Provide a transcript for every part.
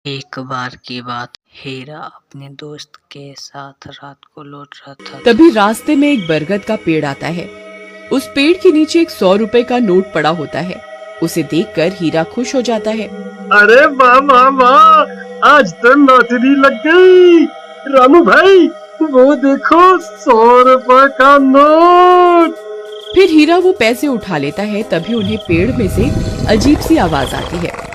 एक बार की बात, हीरा अपने दोस्त के साथ रात को लौट रहा था। तभी रास्ते में एक बरगद का पेड़ आता है। उस पेड़ के नीचे एक 100 रुपए का नोट पड़ा होता है। उसे देखकर हीरा खुश हो जाता है। अरे वाह वाह वाह, आज तो लॉटरी लग गई। रामू भाई, वो देखो 100 रुपए का नोट। फिर हीरा वो पैसे उठा लेता है। तभी उन्हें पेड़ में से अजीब सी आवाज आती है।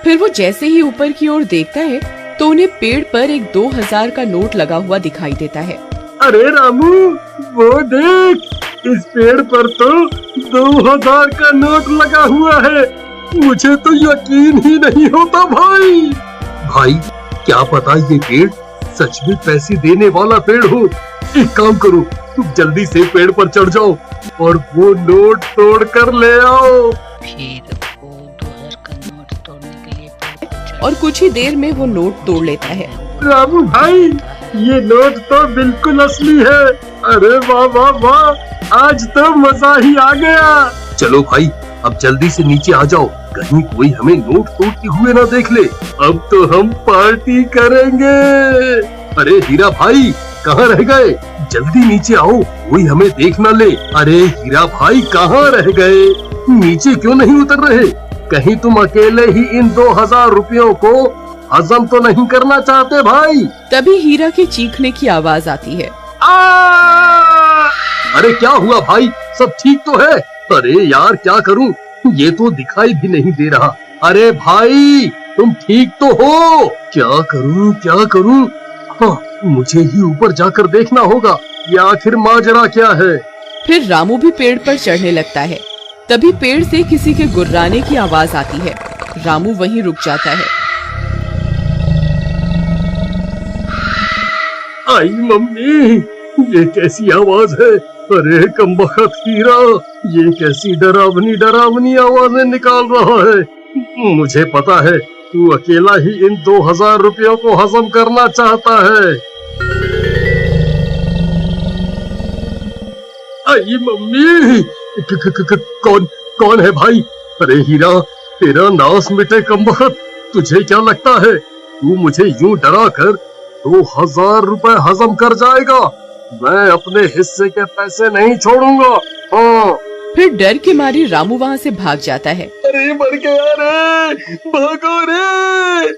फिर वो जैसे ही ऊपर की ओर देखता है तो उन्हें पेड़ पर एक 2000 का नोट लगा हुआ दिखाई देता है। अरे रामू, वो देख, इस पेड़ पर तो 2000 का नोट लगा हुआ है। मुझे तो यकीन ही नहीं होता भाई। भाई, क्या पता ये पेड़ सच में पैसे देने वाला पेड़ हो। एक काम करो, तुम जल्दी से पेड़ पर चढ़ जाओ और वो नोट तोड़ कर ले आओ। फिर वो 2000 का नोट तोड़ने के लिए पेड़ पर चढ़ा। और कुछ ही देर में वो नोट तोड़ लेता है। रामू भाई, ये नोट तो बिल्कुल असली है। अरे वाह वाह वाह, आज तो मजा ही आ गया। चलो भाई, अब जल्दी से नीचे आ जाओ, कहीं कोई हमें नोट तोड़ते हुए ना देख ले। अब तो हम पार्टी करेंगे। अरे हीरा भाई, कहाँ रह गए? जल्दी नीचे आओ, कोई हमें देख ना ले। अरे हीरा भाई, कहाँ रह गए? नीचे क्यों नहीं उतर रहे? कहीं तुम अकेले ही इन 2000 रुपयों को हजम तो नहीं करना चाहते भाई? तभी हीरा के चीखने की आवाज आती है। अरे क्या हुआ भाई, सब ठीक तो है? अरे यार, क्या करूं, ये तो दिखाई भी नहीं दे रहा। अरे भाई, तुम ठीक तो हो? क्या करूं? हाँ, मुझे ही ऊपर जाकर देखना होगा, ये आखिर माजरा क्या है। फिर रामू भी पेड़ पर चढ़ने लगता है। तभी पेड़ से किसी के गुर्राने की आवाज आती है। रामू वहीं रुक जाता है। आई मम्मी, ये कैसी आवाज है? अरे कमबख्त हीरा, ये कैसी डरावनी आवाजें निकाल रहा है। मुझे पता है, तू अकेला ही इन 2000 रुपयों को हजम करना चाहता है। आई मम्मी, कौन है भाई? अरे हीरा, तेरा नाश मिटे कमबख्त। तुझे क्या लगता है, तू मुझे यूं डरा कर 2000 रुपए हजम कर जाएगा? मैं अपने हिस्से के पैसे नहीं छोड़ूंगा। हाँ। फिर डर के मारे रामू वहाँ से भाग जाता है। अरे मर गया रे, भागो रे।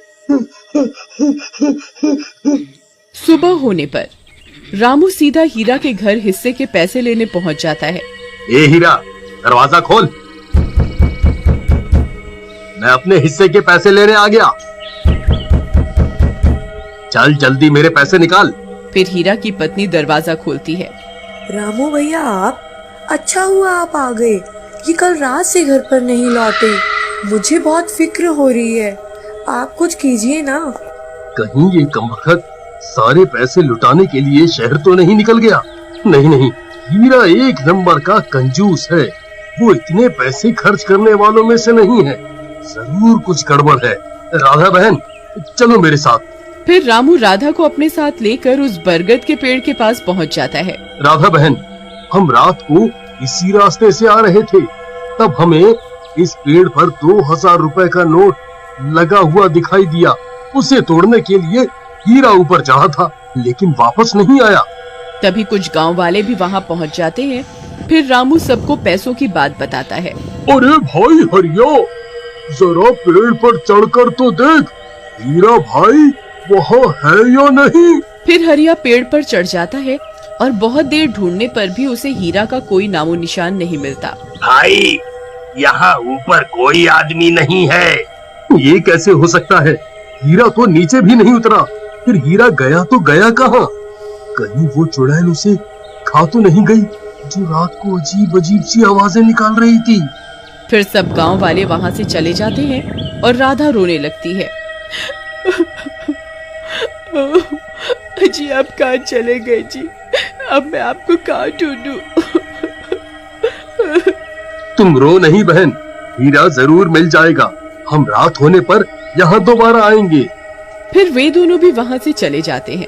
सुबह होने पर रामू सीधा हीरा के घर हिस्से के पैसे लेने पहुँच जाता है। ए हीरा, दरवाजा खोल, मैं अपने हिस्से के पैसे लेने आ गया। चल जल्दी मेरे पैसे निकाल। फिर हीरा की पत्नी दरवाजा खोलती है। रामू भैया, आप, अच्छा हुआ आप आ गए। ये कल रात से घर पर नहीं लौटे। मुझे बहुत फिक्र हो रही है, आप कुछ कीजिए ना। कहीं ये कमबख्त सारे पैसे लुटाने के लिए शहर तो नहीं निकल गया? नहीं, हीरा एक नंबर का कंजूस है। वो इतने पैसे खर्च करने वालों में से नहीं है। जरूर कुछ गड़बड़ है। राधा बहन, चलो मेरे साथ। फिर रामू राधा को अपने साथ लेकर उस बरगद के पेड़ के पास पहुंच जाता है। राधा बहन, हम रात को इसी रास्ते से आ रहे थे, तब हमें इस पेड़ पर 2000 रुपए का नोट लगा हुआ दिखाई दिया। उसे तोड़ने के लिए हीरा ऊपर चढ़ा था, लेकिन वापस नहीं आया। तभी कुछ गांव वाले भी वहां पहुंच जाते हैं। फिर रामू सबको पैसों की बात बताता है। अरे भाई हरिया, जरा पेड़ पर चढ़कर तो देख, हीरा भाई वहाँ है या नहीं? फिर हरिया पेड़ पर चढ़ जाता है और बहुत देर ढूंढने पर भी उसे हीरा का कोई नामो निशान नहीं मिलता। भाई, यहाँ ऊपर कोई आदमी नहीं है। ये कैसे हो सकता है? हीरा तो नीचे भी नहीं उतरा। फिर हीरा गया तो गया कहाँ? कहीं वो चुड़ैल उसे खा तो नहीं गई, जो रात को अजीब सी आवाजें निकाल रही थी? फिर सब गांव वाले वहां से चले जाते हैं और राधा रोने लगती है। जी, आप कहाँ चले गए जी? अब मैं आपको कहाँ ढूंढूं? तुम रो नहीं बहन, हीरा जरूर मिल जाएगा। हम रात होने पर यहाँ दोबारा आएंगे। फिर वे दोनों भी वहां से चले जाते हैं।